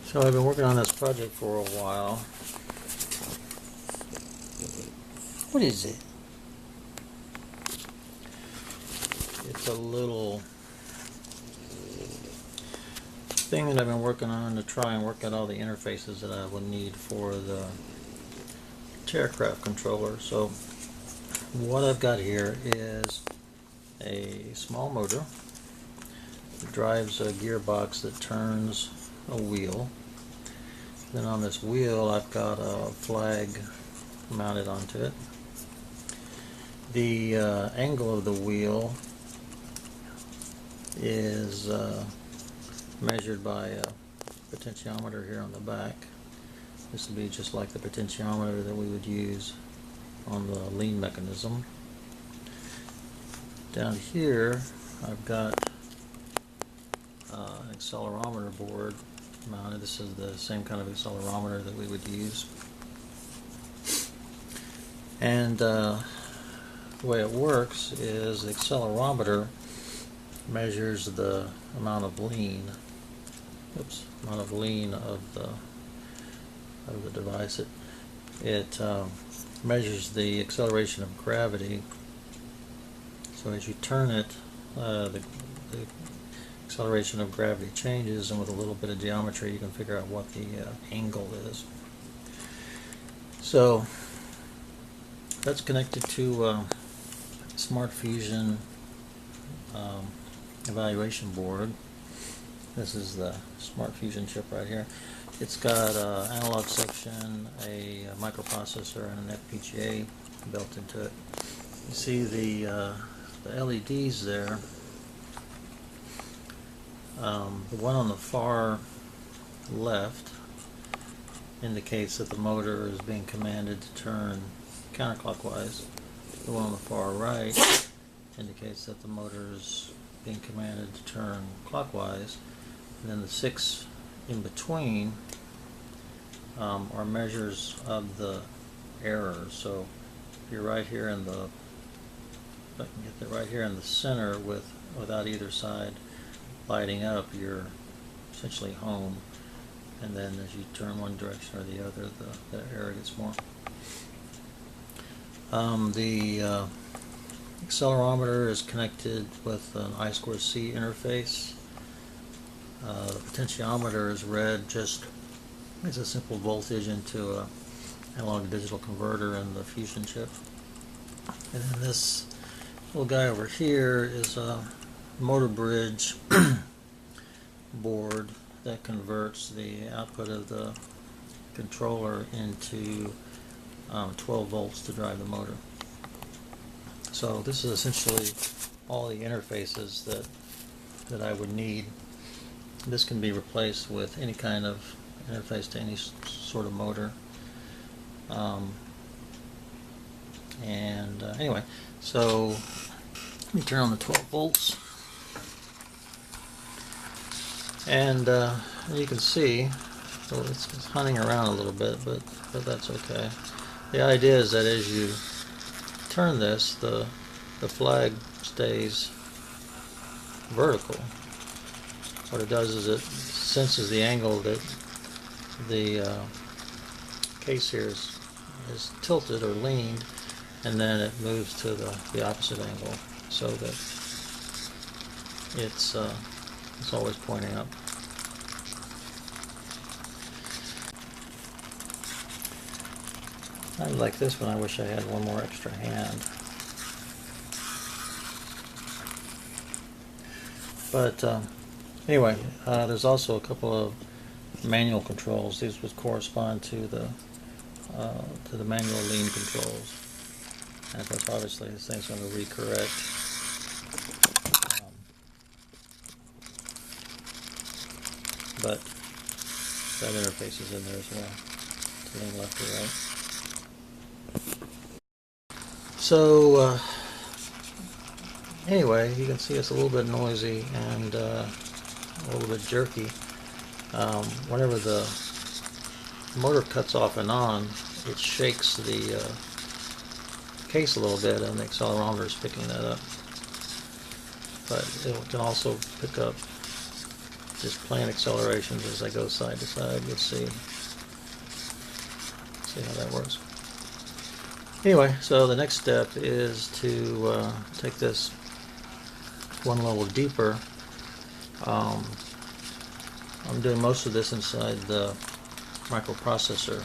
So I've been working on this project for a while. What is it? It's a little thing that I've been working on to try and work out all the interfaces that I would need for the aircraft controller. So what I've got here is a small motor. It drives a gearbox that turns a wheel. Then on this wheel I've got a flag mounted onto it. The angle of the wheel is measured by a potentiometer here on the back. This would be just like the potentiometer that we would use on the lean mechanism. Down here I've got an accelerometer board mounted. This is the same kind of accelerometer that we would use. And the way it works is the accelerometer measures the amount of lean, of the device. It measures the acceleration of gravity. So as you turn it, the acceleration of gravity changes, and with a little bit of geometry you can figure out what the angle is. So that's connected to SmartFusion evaluation board. This is the SmartFusion chip right here. It's got an analog section, a microprocessor, and an FPGA built into it. You see the LEDs there. The one on the far left indicates that the motor is being commanded to turn counterclockwise. The one on the far right indicates that the motor is being commanded to turn clockwise. And then the 6 in between are measures of the error. So if you're right here in the, if I can get that right here in the center without either side lighting up, you're essentially home. And then as you turn one direction or the other, the error gets more. The accelerometer is connected with an I2C interface. The potentiometer is read just as a simple voltage into a analog to digital converter in the Fusion chip. And then this little guy over here is a motor bridge board that converts the output of the controller into 12 volts to drive the motor. So this is essentially all the interfaces that I would need. This can be replaced with any kind of interface to any sort of motor. Anyway, so let me turn on the 12 volts. And you can see, so it's hunting around a little bit, but that's okay. The idea is that as you turn this, the flag stays vertical. What it does is it senses the angle that the case here is tilted or leaned, and then it moves to the opposite angle, so that it's always pointing up. I like this one. I wish I had one more extra hand. But anyway, there's also a couple of manual controls. These would correspond to the manual lean controls. And of course, obviously, this thing's going to recorrect. But that interface is in there as well, to lean left or right. So anyway, you can see it's a little bit noisy and a little bit jerky. Whenever the motor cuts off and on, it shakes the case a little bit, and the accelerometer is picking that up. But it can also pick up just plain accelerations as I go side to side. You'll see how that works. Anyway, so the next step is to take this one level deeper. I'm doing most of this inside the microprocessor,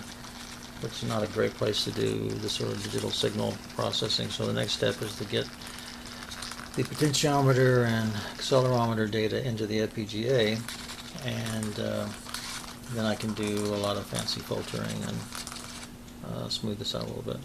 which is not a great place to do this sort of digital signal processing. So the next step is to get the potentiometer and accelerometer data into the FPGA, and then I can do a lot of fancy filtering and smooth this out a little bit.